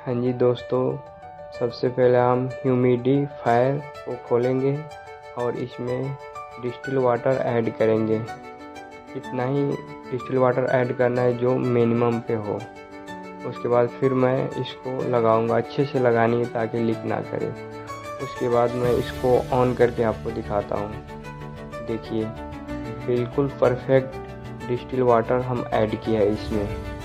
हाँ जी दोस्तों, सबसे पहले हम ह्यूमिडिफायर को खोलेंगे और इसमें डिस्टिल वाटर ऐड करेंगे। इतना ही डिस्टिल वाटर ऐड करना है जो मिनिमम पे हो। उसके बाद फिर मैं इसको लगाऊंगा, अच्छे से लगानी है ताकि लीक ना करे। उसके बाद मैं इसको ऑन करके आपको दिखाता हूँ। देखिए बिल्कुल परफेक्ट डिस्टिल वाटर हम ऐड किया है इसमें।